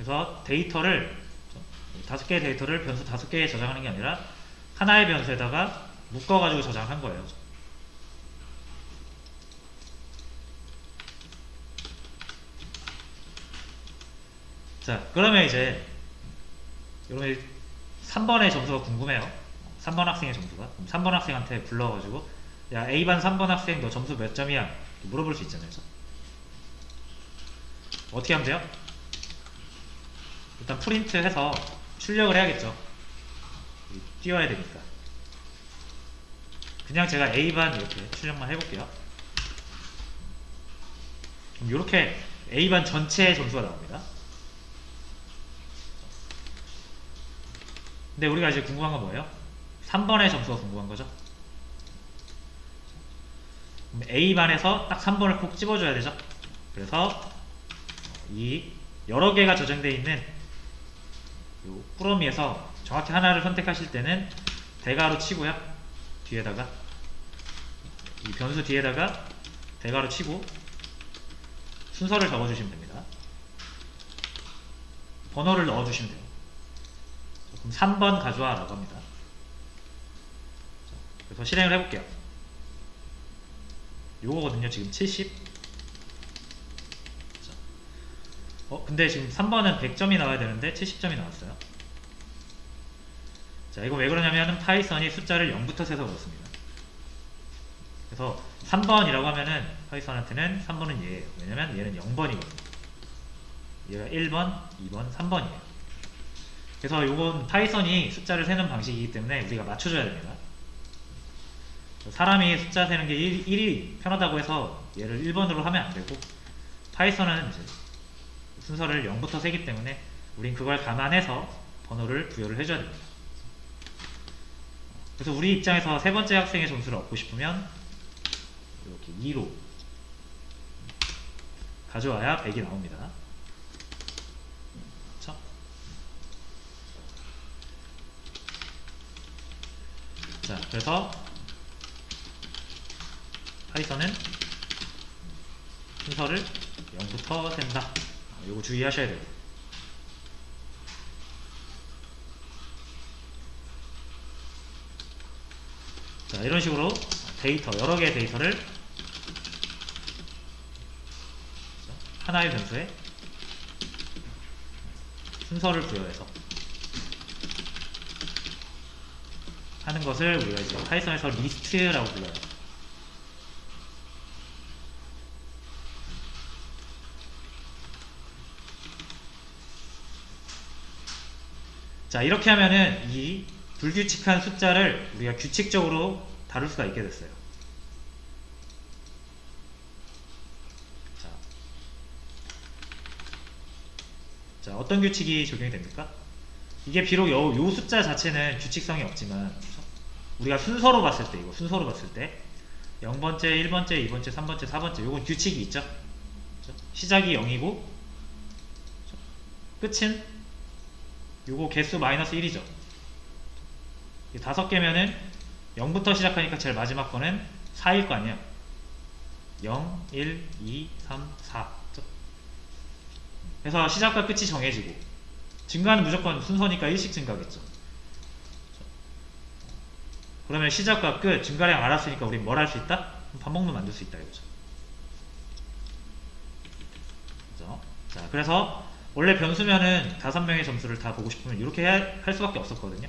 그래서 데이터를 5개의 데이터를 변수 5개에 저장하는 게 아니라 하나의 변수에다가 묶어가지고 저장한 거예요. 자, 그러면 이제 여러분이 3번의 점수가 궁금해요. 3번 학생의 점수가. 그럼 3번 학생한테 불러가지고 야, A반 3번 학생 너 점수 몇 점이야? 물어볼 수 있잖아요. 어떻게 하면 돼요? 일단 프린트 해서 출력을 해야겠죠. 띄워야 되니까. 그냥 제가 A반 이렇게 출력만 해볼게요. 그럼 이렇게 A반 전체의 점수가 나옵니다. 근데 우리가 이제 궁금한 건 뭐예요? 3번의 점수가 궁금한 거죠. A반에서 딱 3번을 콕 집어줘야 되죠. 그래서 이 여러 개가 저장되어 있는 요 꾸러미에서 정확히 하나를 선택하실 때는 대괄호 치고요. 뒤에다가 이 변수 뒤에다가 대괄호 치고 순서를 적어주시면 됩니다. 번호를 넣어주시면 돼요. 그럼 3번 가져와 라고 합니다. 그래서 실행을 해볼게요. 요거거든요. 지금 70. 근데 지금 3번은 100점이 나와야 되는데 70점이 나왔어요. 자, 이거 왜 그러냐면 파이썬이 숫자를 0부터 세서 그렇습니다. 그래서 3번이라고 하면은 파이썬한테는 3번은 얘예요. 왜냐면 얘는 0번이거든요. 얘가 1번, 2번, 3번이에요. 그래서 요건 파이썬이 숫자를 세는 방식이기 때문에 우리가 맞춰줘야 됩니다. 사람이 숫자 세는 게 1이 편하다고 해서 얘를 1번으로 하면 안 되고, 파이썬은 이제 순서를 0부터 세기 때문에 우린 그걸 감안해서 번호를 부여를 해줘야 됩니다. 그래서 우리 입장에서 세 번째 학생의 점수를 얻고 싶으면 이렇게 2로 가져와야 100이 나옵니다. 그렇죠? 자, 그래서 파이썬은 순서를 0부터 센다. 이거 주의하셔야 돼요. 자, 이런 식으로 데이터, 여러 개의 데이터를 하나의 변수에 순서를 부여해서 하는 것을 우리가 이제 파이썬에서 리스트라고 불러요. 자, 이렇게 하면은 이 불규칙한 숫자를 우리가 규칙적으로 다룰 수가 있게 됐어요. 자, 어떤 규칙이 적용이 됩니까? 이게 비록 요 숫자 자체는 규칙성이 없지만 우리가 순서로 봤을 때, 이거 순서로 봤을 때 0번째, 1번째, 2번째, 3번째, 4번째 요건 규칙이 있죠. 시작이 0이고 끝은 요거 개수 마이너스 1이죠. 5개면은 0부터 시작하니까 제일 마지막 거는 4일 거 아니에요. 0, 1, 2, 3, 4. 그래서 시작과 끝이 정해지고 증가는 무조건 순서니까 1씩 증가하겠죠. 그러면 시작과 끝 증가량 알았으니까 우린 뭘 할 수 있다? 반복문 만들 수 있다 이거죠. 그죠? 자, 그래서 원래 변수면은 5명의 점수를 다 보고 싶으면 이렇게 할 수밖에 없었거든요.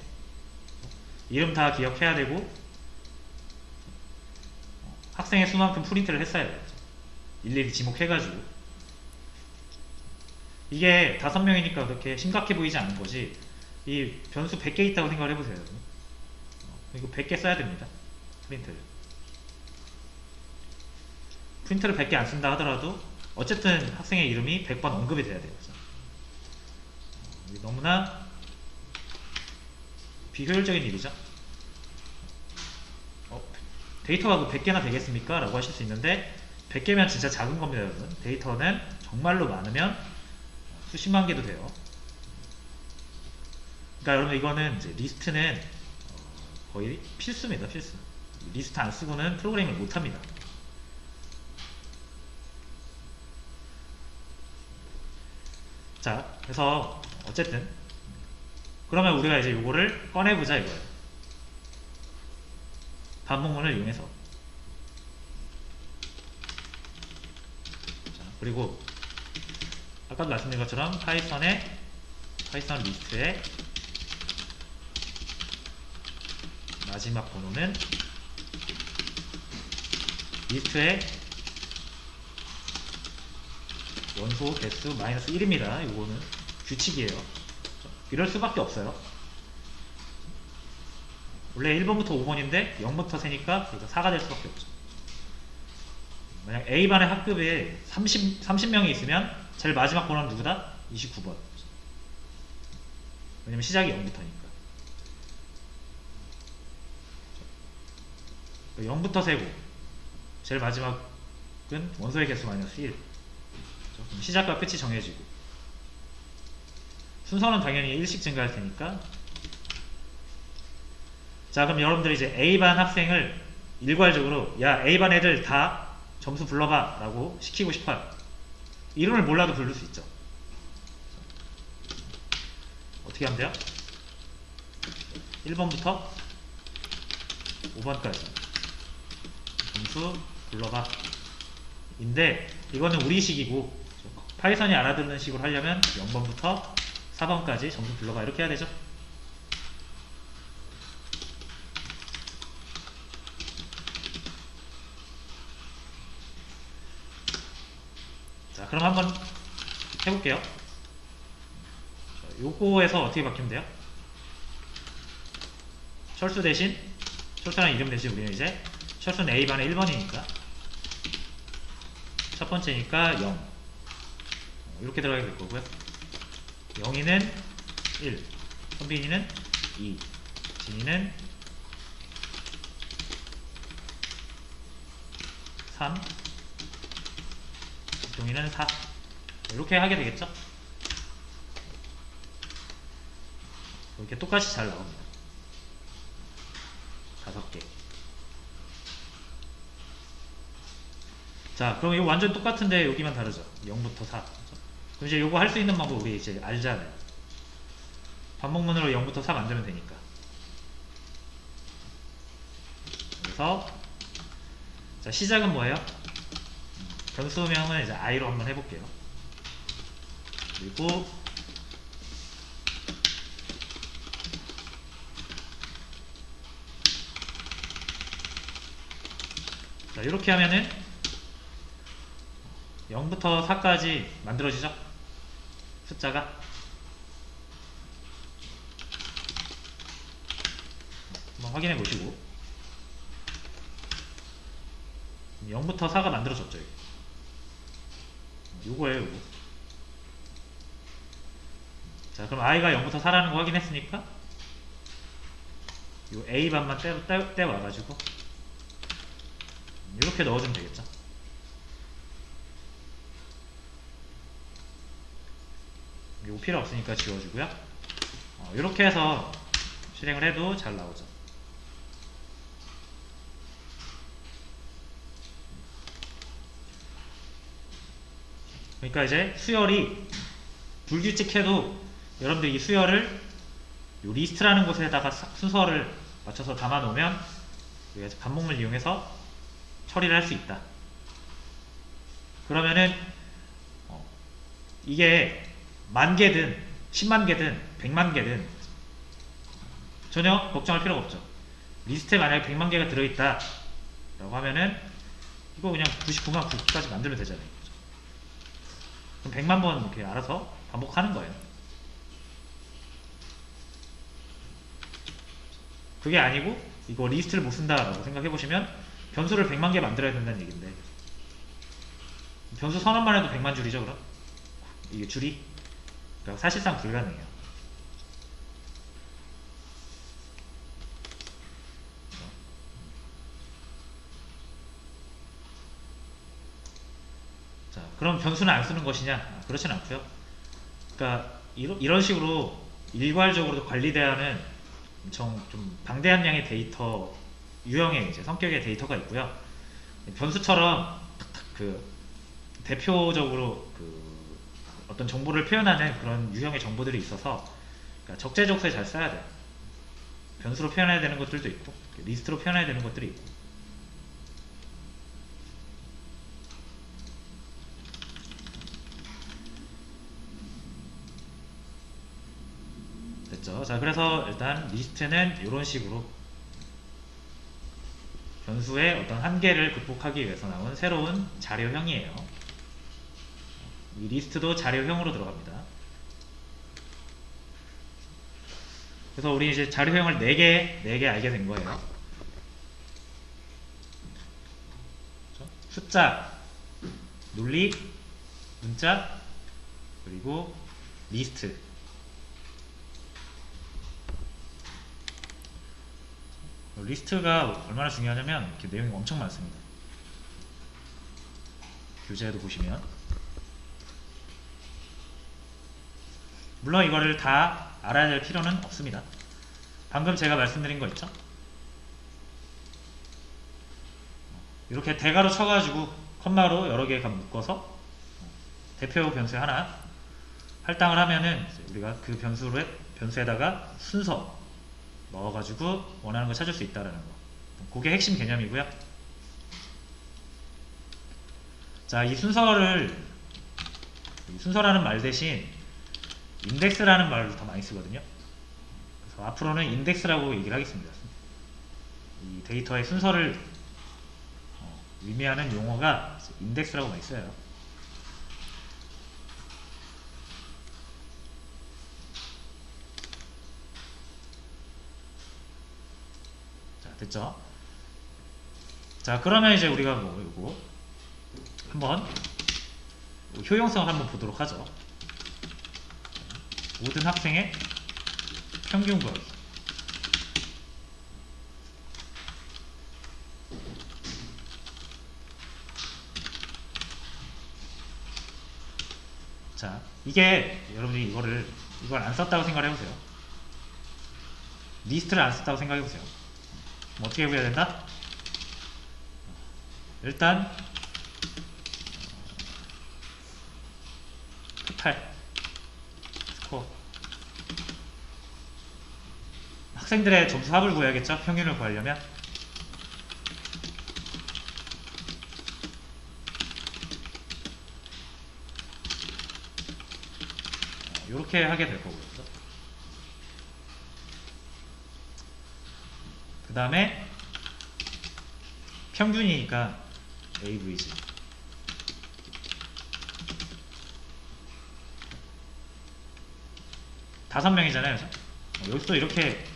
이름 다 기억해야 되고 학생의 수만큼 프린트를 했어야 돼요. 일일이 지목해가지고. 이게 5명이니까 그렇게 심각해 보이지 않는 거지. 이 변수 100개 있다고 생각을 해보세요. 이거 100개 써야 됩니다. 프린트를 100개 안 쓴다 하더라도 어쨌든 학생의 이름이 100번 언급이 돼야 돼요. 너무나 비효율적인 일이죠. 데이터가 100개나 되겠습니까? 라고 하실 수 있는데 100개면 진짜 작은 겁니다, 여러분. 데이터는 정말로 많으면 수십만 개도 돼요. 그러니까 여러분 이거는 이제 리스트는 거의 필수입니다, 필수. 리스트 안 쓰고는 프로그래밍을 못 합니다. 자, 그래서 어쨌든 그러면 우리가 이제 요거를 꺼내보자 이거예요. 반복문을 이용해서. 자, 그리고 아까도 말씀드린 것처럼 파이썬 리스트의 마지막 번호는 리스트의 원소 개수 마이너스 1입니다. 이거는 규칙이에요. 이럴 수밖에 없어요. 원래 1번부터 5번인데 0부터 세니까 4가 될 수밖에 없죠. 만약 A반의 학급에 30명이 있으면 제일 마지막 번호는 누구다? 29번. 왜냐면 시작이 0부터니까. 0부터 세고 제일 마지막은 원소의 개수 마이너스 1. 그럼 시작과 끝이 정해지고 순서는 당연히 1씩 증가할 테니까. 자, 그럼 여러분들이 이제 A반 학생을 일괄적으로 야 A반 애들 다 점수 불러봐 라고 시키고 싶어요. 이름을 몰라도 부를 수 있죠. 어떻게 하면 돼요? 1번부터 5번까지 점수 불러봐 인데 이거는 우리식이고 파이썬이 알아듣는 식으로 하려면 0번부터 4번까지 점수 불러봐 이렇게 해야 되죠. 자, 그럼 한번 해볼게요. 요거에서 어떻게 바뀌면 돼요? 철수라는 이름 대신 우리는 이제 철수는 A반의 1번이니까 첫 번째니까 0 이렇게 들어가게 될 거고요. 영희는 1, 선빈이는 2, 진이는 3, 동이는 4 이렇게 하게 되겠죠? 이렇게 똑같이 잘 나옵니다. 5개. 자, 그럼 이거 완전 똑같은데 여기만 다르죠? 0부터 4. 그럼 이제 이거 할 수 있는 방법 우리 이제 알잖아요. 반복문으로 0부터 4 만들면 되니까. 그래서 자, 시작은 뭐예요? 변수명은 이제 i로 한번 해볼게요. 그리고 자, 이렇게 하면은 0부터 4까지 만들어지죠? 숫자가 한번 확인해 보시고 0부터 4가 만들어졌죠. 요거예요, 요거. 자, 그럼 i가 0부터 4라는 거 확인했으니까 요 a반만 떼와가지고 이렇게 넣어주면 되겠죠. 이거 필요 없으니까 지워주고요. 이렇게 해서 실행을 해도 잘 나오죠. 그러니까 이제 수열이 불규칙해도 여러분들 이 수열을 요 리스트라는 곳에다가 순서를 맞춰서 담아 놓으면 반복문을 이용해서 처리를 할 수 있다. 그러면은 이게 10,000개든 100,000개든 1,000,000개든 전혀 걱정할 필요가 없죠. 리스트에 만약에 1,000,000개가 들어있다 라고 하면은 이거 그냥 99만 9까지 만들면 되잖아요. 그럼 100만 번 이렇게 알아서 반복하는 거예요. 그게 아니고 이거 리스트를 못 쓴다 라고 생각해 보시면 변수를 100만 개 만들어야 된다는 얘기인데 변수 선언만 해도 100만 줄이죠. 그럼 이게 줄이 그러니까 사실상 불가능해요. 자, 그럼 변수는 안 쓰는 것이냐? 그렇진 않고요. 그러니까 이런 식으로 일괄적으로 관리돼야 하는 엄청 좀 방대한 양의 데이터 유형의 이제 성격의 데이터가 있고요. 변수처럼 그 대표적으로 그 어떤 정보를 표현하는 그런 유형의 정보들이 있어서 그러니까 적재적소에 잘 써야 돼요. 변수로 표현해야 되는 것들도 있고 리스트로 표현해야 되는 것들이 있고. 됐죠? 자, 그래서 일단 리스트는 이런 식으로 변수의 어떤 한계를 극복하기 위해서 나온 새로운 자료형이에요. 이 리스트도 자료형으로 들어갑니다. 그래서 우리 이제 자료형을 4개 알게 된 거예요. 숫자, 논리, 문자, 그리고 리스트. 리스트가 얼마나 중요하냐면 이렇게 내용이 엄청 많습니다. 교재에도 보시면 물론 이거를 다 알아야 될 필요는 없습니다. 방금 제가 말씀드린 거 있죠? 이렇게 대괄호 쳐가지고 컴마로 여러 개가 묶어서 대표 변수에 하나 할당을 하면은 우리가 그 변수에다가 순서 넣어가지고 원하는 걸 찾을 수 있다는 거. 그게 핵심 개념이고요. 자, 이 순서라는 말 대신 인덱스라는 말을 더 많이 쓰거든요. 그래서 앞으로는 인덱스라고 얘기를 하겠습니다. 이 데이터의 순서를 의미하는 용어가 인덱스라고 많이 써요. 자, 됐죠? 자, 그러면 이제 우리가 이거 한번 효용성을 한번 보도록 하죠. 모든 학생의 평균 구하기. 자, 이게 여러분이 이걸 안 썼다고 생각을 해보세요. 리스트를 안 썼다고 생각해보세요. 어떻게 구해야 된다? 일단 토탈 스코어, 학생들의 점수 합을 구해야겠죠? 평균을 구하려면. 이렇게 하게 될 거고요. 그 다음에 평균이니까 AVG. 다섯 명이잖아요. 여기서 이렇게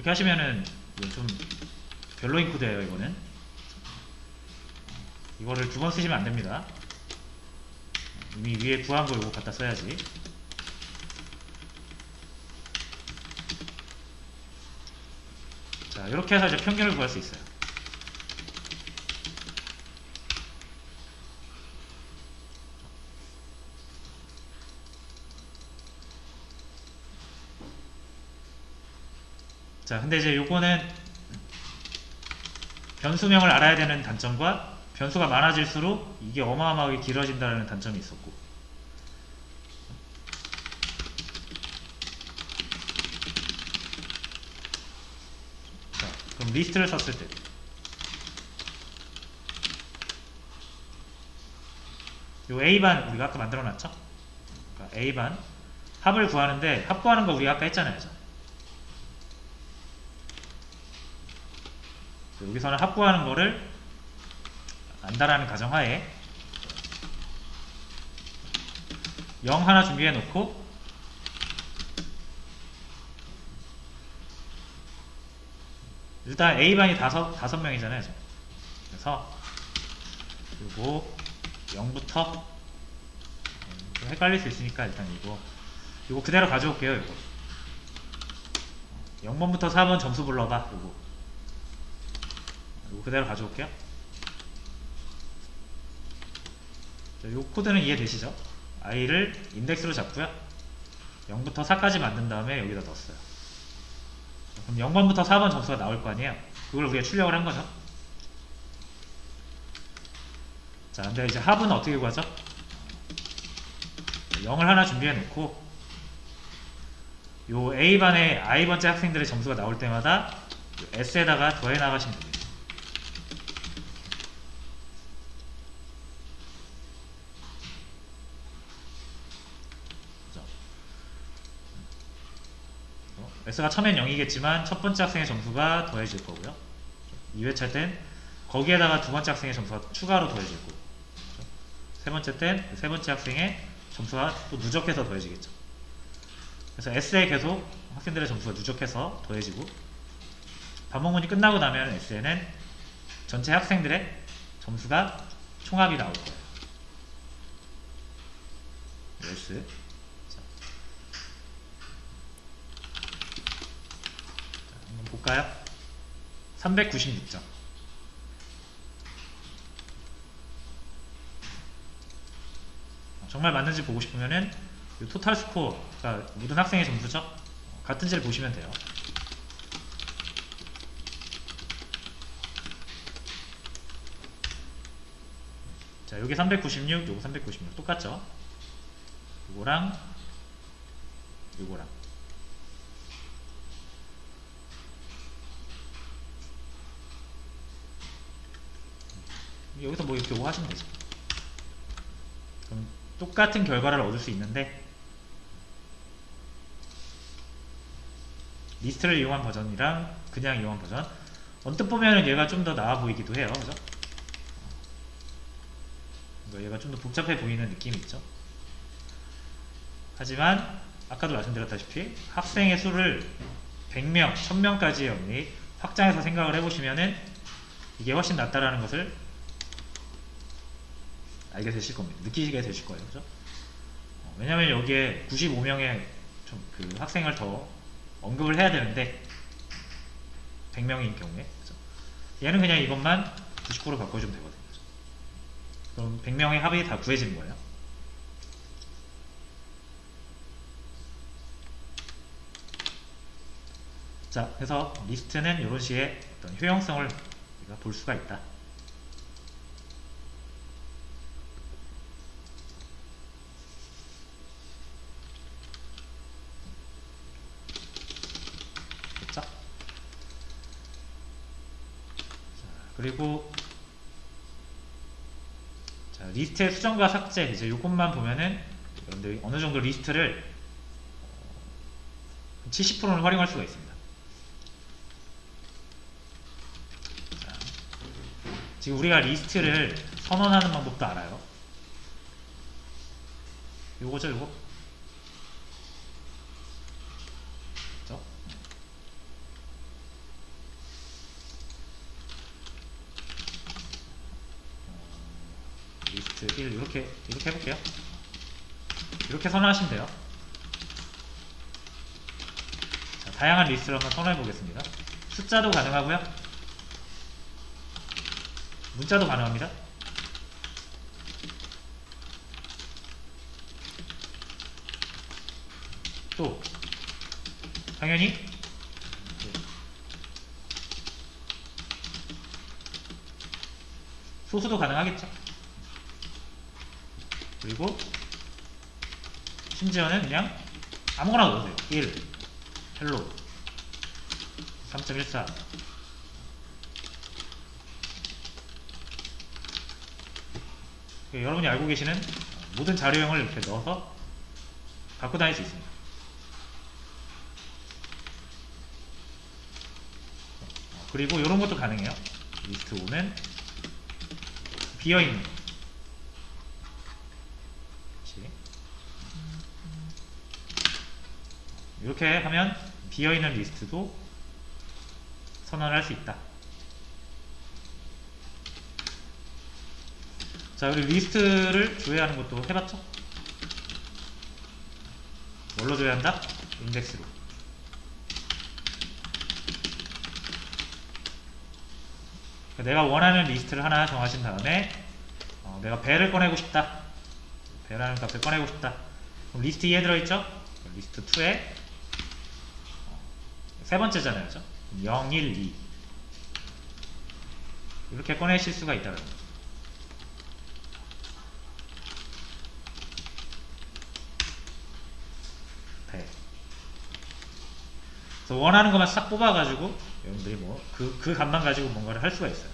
하시면은 좀 별로인 코드예요. 이거를 2번 쓰시면 안 됩니다. 이미 위에 구한 거 이거 갖다 써야지. 자, 이렇게 해서 이제 평균을 구할 수 있어요. 자, 근데 이제 요거는 변수명을 알아야 되는 단점과 변수가 많아질수록 이게 어마어마하게 길어진다는 단점이 있었고, 자, 그럼 리스트를 썼을 때 요 A반 우리가 아까 만들어 놨죠? 그러니까 A반 합을 구하는데, 합 구하는 거 우리가 아까 했잖아요. 여기서는 합 구하는 거를 안다라는 가정하에 0 하나 준비해 놓고, 일단 A반이 다섯 명이잖아요. 그래서 요거 0부터 헷갈릴 수 있으니까 일단 이거 그대로 가져올게요. 이거 0번부터 4번 점수 불러봐. 이거 그대로 가져올게요. 자, 요 코드는 이해되시죠? i를 인덱스로 잡고요. 0부터 4까지 만든 다음에 여기다 넣었어요. 그럼 0번부터 4번 점수가 나올 거 아니에요? 그걸 우리가 출력을 한 거죠. 자, 근데 이제 합은 어떻게 구하죠? 0을 하나 준비해 놓고 요 A반의 I번째 학생들의 점수가 나올 때마다 S에다가 더해 나가시면 됩니다. S가 처음엔 0이겠지만 첫 번째 학생의 점수가 더해질 거고요. 2회차 땐 거기에다가 두 번째 학생의 점수가 추가로 더해질 거고, 세 번째 땐 세 번째 학생의 점수가 또 누적해서 더해지겠죠. 그래서 S에 계속 학생들의 점수가 누적해서 더해지고, 반복문이 끝나고 나면 S에는 전체 학생들의 점수가 총합이 나올 거예요. S. 한번 볼까요? 396점. 정말 맞는지 보고 싶으면은 이 토탈 스코어가 모든 학생의 점수죠. 같은지를 보시면 돼요. 자, 여기 396, 요거 396 똑같죠? 요거랑 요거랑 여기서 뭐 이렇게 뭐 하시면 되죠. 그럼 똑같은 결과를 얻을 수 있는데 리스트를 이용한 버전이랑 그냥 이용한 버전, 언뜻 보면 얘가 좀 더 나아 보이기도 해요. 그죠? 얘가 좀 더 복잡해 보이는 느낌이 있죠. 하지만 아까도 말씀드렸다시피 학생의 수를 100명, 1000명까지 확장해서 생각을 해보시면은 이게 훨씬 낫다라는 것을 알게 되실 겁니다. 느끼시게 되실 거예요. 그죠? 왜냐면 여기에 95명의 그 학생을 더 언급을 해야 되는데 100명인 경우에, 그죠? 얘는 그냥 이것만 99로 바꿔주면 되거든요. 그죠? 그럼 100명의 합이 다 구해지는 거예요. 자, 그래서 리스트는 이런 식의 어떤 효용성을 우리가 볼 수가 있다. 됐죠? 자, 그리고 자, 리스트의 수정과 삭제, 이제 요것만 보면은 여러분들이 어느 정도 리스트를 70%는 활용할 수가 있습니다. 자, 지금 우리가 리스트를 선언하는 방법도 알아요. 요거죠, 요거. 그렇죠? 리스트 1 이렇게 해볼게요. 이렇게 선언하시면 돼요. 자, 다양한 리스트를 한번 선언해 보겠습니다. 숫자도 가능하고요, 문자도 가능합니다. 또 당연히 소수도 가능하겠죠. 그리고 심지어는 그냥 아무거나 넣으세요. 1, 헬로, 3.14. 여러분이 알고 계시는 모든 자료형을 이렇게 넣어서 갖고 다닐 수 있습니다. 그리고 이런 것도 가능해요. 리스트 5는 비어있는 거. 이렇게 하면 비어있는 리스트도 선언을 할 수 있다. 자, 우리 리스트를 조회하는 것도 해봤죠? 뭘로 조회한다? 인덱스로. 내가 원하는 리스트를 하나 정하신 다음에 내가 배를 꺼내고 싶다. 배라는 값을 꺼내고 싶다. 그럼 리스트 2에 들어있죠? 리스트 2에 세 번째잖아요. 그죠? 0, 1, 2 이렇게 꺼내실 수가 있다는 거죠. 돼. 그래서 원하는 것만 싹 뽑아가지고 여러분들이 뭐 그 값만 가지고 뭔가를 할 수가 있어요.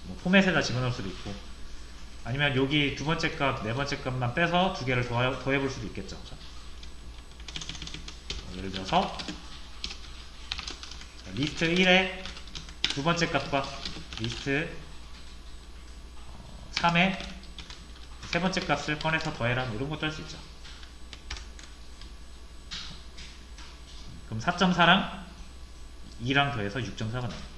뭐 포맷에다 집어넣을 수도 있고, 아니면 여기 두 번째 값, 네 번째 값만 빼서 두 개를 더해볼 수도 있겠죠. 그렇죠? 예를 들어서 리스트 1의 두 번째 값과 리스트 3의 세 번째 값을 꺼내서 더해라, 이런 것도 할 수 있죠. 그럼 4.4랑 2랑 더해서 6.4가 나와요.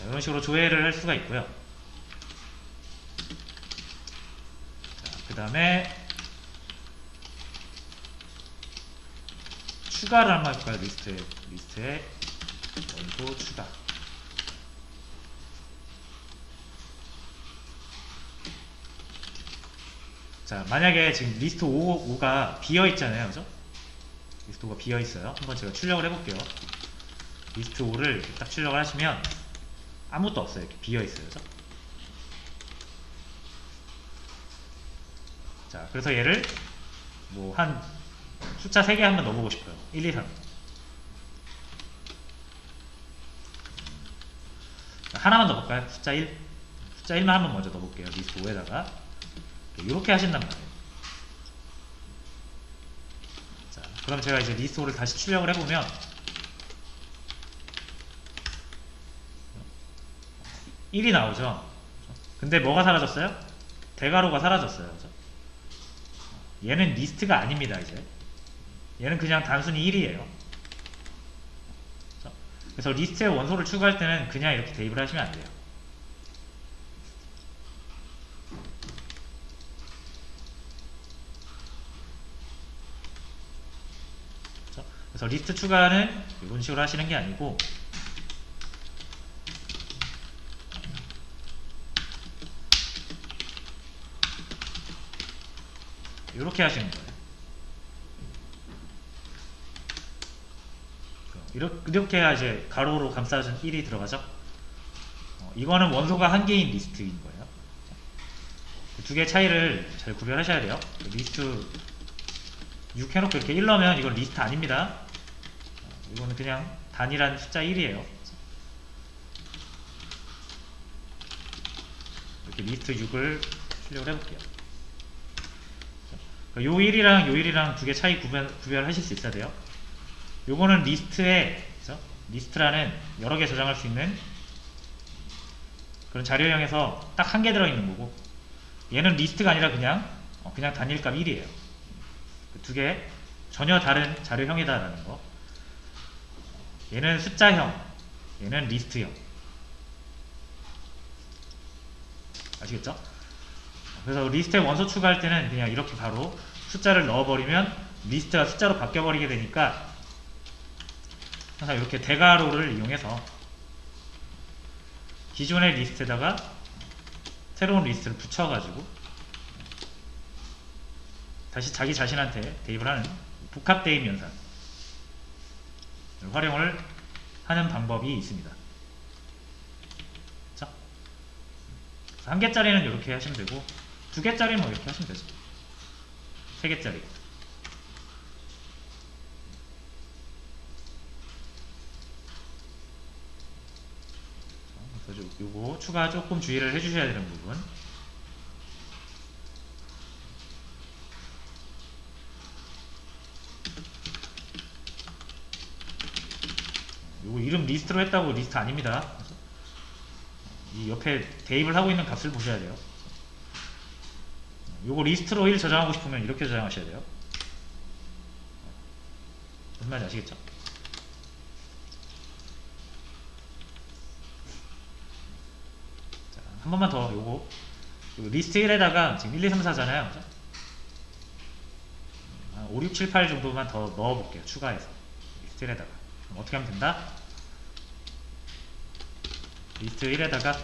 이런 식으로 조회를 할 수가 있고요. 그 다음에 추가를 한번 해볼까요? 리스트에 원소 추가. 자, 만약에 지금 리스트 5가 비어있잖아요. 그죠? 리스트 5가 비어있어요. 한번 제가 출력을 해볼게요. 리스트 5를 이렇게 딱 출력을 하시면 아무것도 없어요. 이렇게 비어있어요. 그죠? 자, 그래서 얘를 뭐 한 숫자 3개 한번 넣어보고 싶어요. 1, 2, 3. 하나만 넣어볼까요? 숫자 1. 숫자 1만 한번 먼저 넣어볼게요. 리스트 5에다가. 이렇게 하신단 말이에요. 자, 그럼 제가 이제 리스트 5를 다시 출력을 해보면 1이 나오죠. 근데 뭐가 사라졌어요? 대괄호가 사라졌어요. 그죠? 얘는 리스트가 아닙니다. 이제 얘는 그냥 단순히 1이에요. 그래서 리스트에 원소를 추가할 때는 그냥 이렇게 대입을 하시면 안 돼요. 그래서 리스트 추가는 이런 식으로 하시는 게 아니고, 이렇게 하시는 거예요. 이렇게 해야 이제 가로로 감싸준 1이 들어가죠. 이거는 원소가 한 개인 리스트인 거예요. 두 개의 차이를 잘 구별하셔야 돼요. 리스트 6 해놓고 이렇게 1 넣으면 이건 리스트 아닙니다. 이거는 그냥 단일한 숫자 1이에요. 이렇게 리스트 6을 출력을 해볼게요. 요 1이랑 요 1이랑 두 개 차이 구별하실 수 있어야 돼요. 요거는 리스트에, 그렇죠? 리스트라는 여러 개 저장할 수 있는 그런 자료형에서 딱 한 개 들어있는 거고, 얘는 리스트가 아니라 그냥 단일값 1이에요. 두 개 전혀 다른 자료형이다라는 거. 얘는 숫자형, 얘는 리스트형. 아시겠죠? 그래서 리스트에 원소 추가할 때는 그냥 이렇게 바로 숫자를 넣어버리면 리스트가 숫자로 바뀌어버리게 되니까, 항상 이렇게 대괄호를 이용해서 기존의 리스트에다가 새로운 리스트를 붙여가지고 다시 자기 자신한테 대입을 하는 복합 대입 연산 활용을 하는 방법이 있습니다. 자, 한 개짜리는 이렇게 하시면 되고, 두 개짜리는 뭐 이렇게 하시면 되죠. 세 개짜리. 그래서 요거 추가 조금 주의를 해주셔야 되는 부분. 요거 이름 리스트로 했다고 리스트 아닙니다. 이 옆에 대입을 하고 있는 값을 보셔야 돼요. 요거 리스트로 1 저장하고 싶으면 이렇게 저장하셔야 돼요. 무슨 말인지 아시겠죠? 자, 한 번만 더 요거 리스트 1에다가 지금 1, 2, 3, 4잖아요. 그죠? 5, 6, 7, 8 정도만 더 넣어볼게요. 추가해서 리스트 1에다가. 그럼 어떻게 하면 된다? 리스트 1에다가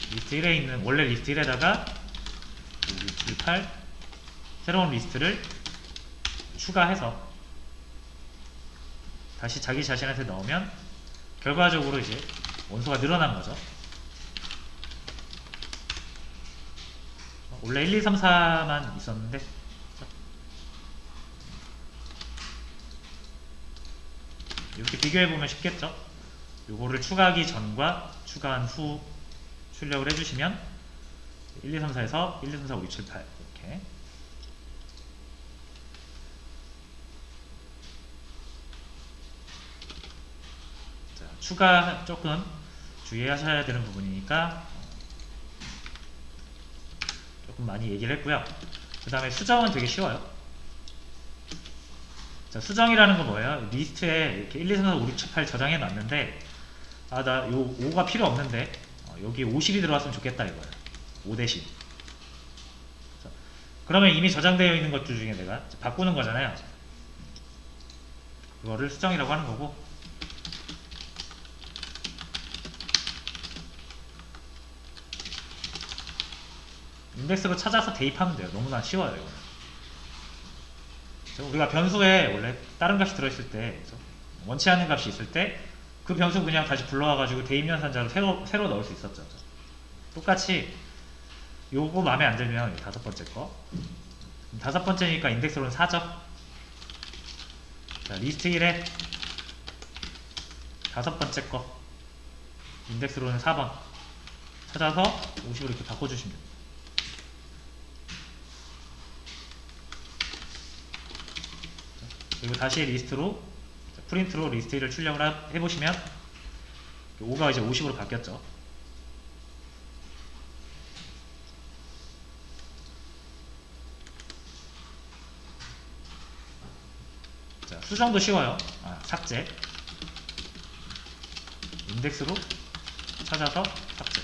리스트 1에 있는 원래 리스트 1에다가 5, 6, 7, 8 새로운 리스트를 추가해서 다시 자기 자신한테 넣으면 결과적으로 이제 원소가 늘어난 거죠. 원래 1, 2, 3, 4만 있었는데 이렇게 비교해보면 쉽겠죠. 요거를 추가하기 전과 추가한 후 출력을 해주시면 1, 2, 3, 4에서 1, 2, 3, 4, 5, 6, 7, 8 이렇게. 자, 추가 조금 주의하셔야 되는 부분이니까 조금 많이 얘기를 했고요. 그 다음에 수정은 되게 쉬워요. 자, 수정이라는 건 뭐예요? 리스트에 이렇게 1, 2, 3, 4, 5, 6, 7, 8 저장해 놨는데 아, 나 요 5가 필요 없는데 여기 50이 들어왔으면 좋겠다 이거예요. 5 대신. 그러면 이미 저장되어 있는 것들 중에 내가 바꾸는 거잖아요. 그거를 수정이라고 하는 거고, 인덱스로 찾아서 대입하면 돼요. 너무나 쉬워요 이거. 우리가 변수에 원래 다른 값이 들어있을 때, 원치 않는 값이 있을 때 그 변수 그냥 다시 불러와가지고 대입 연산자로 새로 넣을 수 있었죠. 똑같이 요거 마음에 안 들면 다섯 번째 거, 다섯 번째니까 인덱스로는 4죠. 자, 리스트 1에 다섯 번째 거 인덱스로는 4번 찾아서 50으로 이렇게 바꿔주시면 됩니다. 그리고 다시 리스트로 프린트로 리스트 1을 출력을 해보시면 5가 이제 50으로 바뀌었죠. 자, 수정도 쉬워요. 삭제. 인덱스로 찾아서 삭제.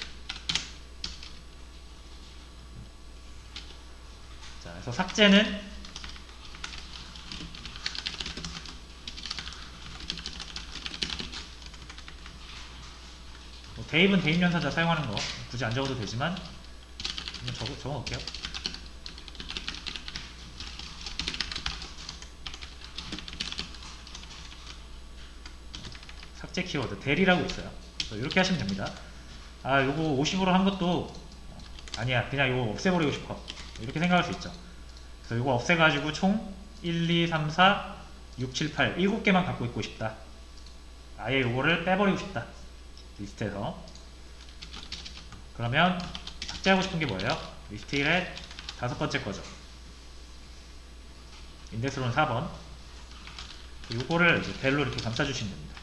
자, 그래서 삭제는 대입은 대입 연산자 사용하는 거 굳이 안 적어도 되지만 한번 적어 놓을게요. 삭제 키워드 대리라고 있어요. 이렇게 하시면 됩니다. 요거 50으로 한 것도 아니야, 그냥 이거 없애버리고 싶어, 이렇게 생각할 수 있죠. 그래서 이거 없애가지고 총 1, 2, 3, 4, 6, 7, 8 7개만 갖고 있고 싶다. 아예 요거를 빼버리고 싶다, 리스트에서. 그러면 삭제하고 싶은 게 뭐예요? 리스트 1의 다섯 번째 거죠. 인덱스로는 4번. 요거를 이제 벨로 이렇게 감싸주시면 됩니다.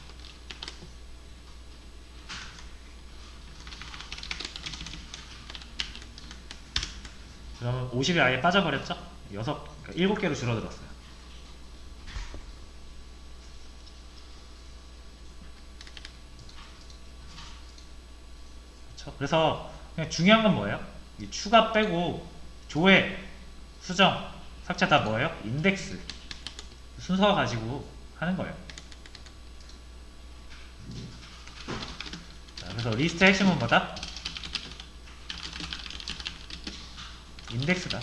그러면 50이 아예 빠져버렸죠? 7개로 줄어들었어요. 그렇죠? 그래서 그냥 중요한 건 뭐예요? 이 추가 빼고 조회, 수정, 삭제 다 뭐예요? 인덱스 순서 가지고 하는 거예요. 자, 그래서 리스트의 핵심은 뭐다? 인덱스다.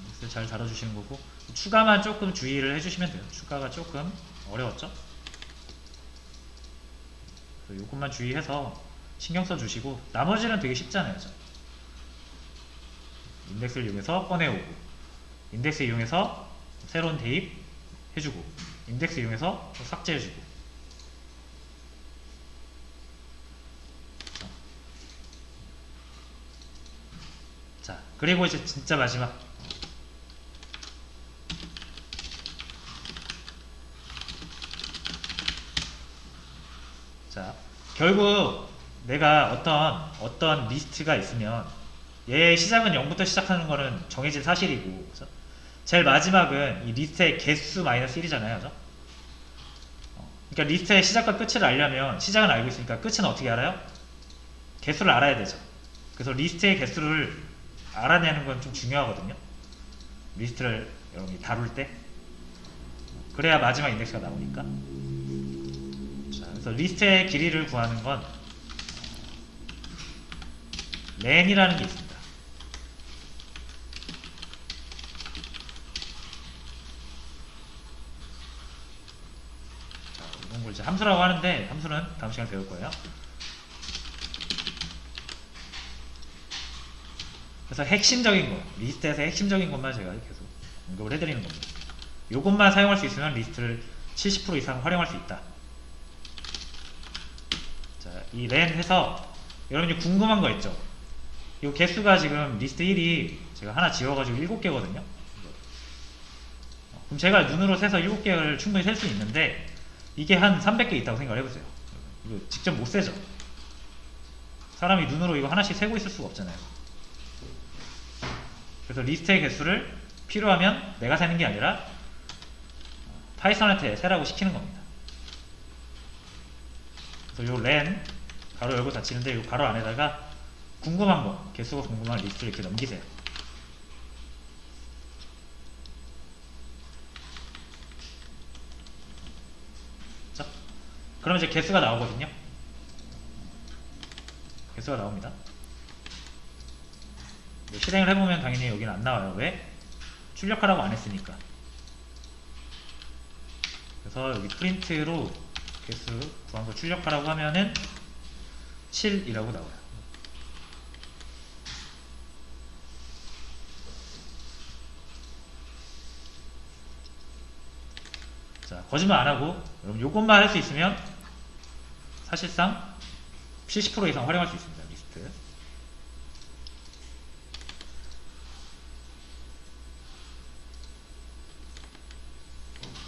인덱스 잘 다뤄주시는 거고, 추가만 조금 주의를 해주시면 돼요. 추가가 조금 어려웠죠? 요것만 주의해서 신경 써주시고 나머지는 되게 쉽잖아요. 인덱스를 이용해서 꺼내오고, 인덱스 이용해서 새로운 대입 해주고, 인덱스 이용해서 삭제해주고. 자, 그리고 이제 진짜 마지막, 자, 결국 내가 어떤 리스트가 있으면 얘의 시작은 0부터 시작하는 거는 정해진 사실이고, 그죠? 제일 마지막은 이 리스트의 개수 마이너스 1이잖아요. 그죠? 그러니까 리스트의 시작과 끝을 알려면 시작은 알고 있으니까 끝은 어떻게 알아요? 개수를 알아야 되죠. 그래서 리스트의 개수를 알아내는 건 좀 중요하거든요. 리스트를 여러분이 다룰 때. 그래야 마지막 인덱스가 나오니까. 자, 그래서 리스트의 길이를 구하는 건 렌이라는 게 있습니다. 이제 함수라고 하는데 함수는 다음 시간에 배울 거예요. 그래서 핵심적인 거, 리스트에서 핵심적인 것만 제가 계속 언급을 해드리는 겁니다. 요것만 사용할 수 있으면 리스트를 70% 이상 활용할 수 있다. 자, 이 len 해서 여러분이 궁금한 거 있죠? 이 개수가 지금 리스트 1이 제가 하나 지워가지고 7개거든요. 그럼 제가 눈으로 세서 7개를 충분히 셀 수 있는데 이게 한 300개 있다고 생각을 해보세요. 이거 직접 못 세죠? 사람이 눈으로 이거 하나씩 세고 있을 수가 없잖아요. 그래서 리스트의 개수를 필요하면 내가 세는 게 아니라 파이썬한테 세라고 시키는 겁니다. 그래서 요 len 가로 열고 닫히는데 요 가로 안에다가 궁금한 거, 개수가 궁금한 리스트를 이렇게 넘기세요. 자, 그러면 이제 개수가 나오거든요. 개수가 나옵니다. 실행을 해보면 당연히 여기는 안 나와요. 왜? 출력하라고 안 했으니까. 그래서 여기 프린트로 개수 구한 거 출력하라고 하면은 7이라고 나와요. 자, 거짓말 안 하고 여러분 요것만 할 수 있으면 사실상 70% 이상 활용할 수 있습니다.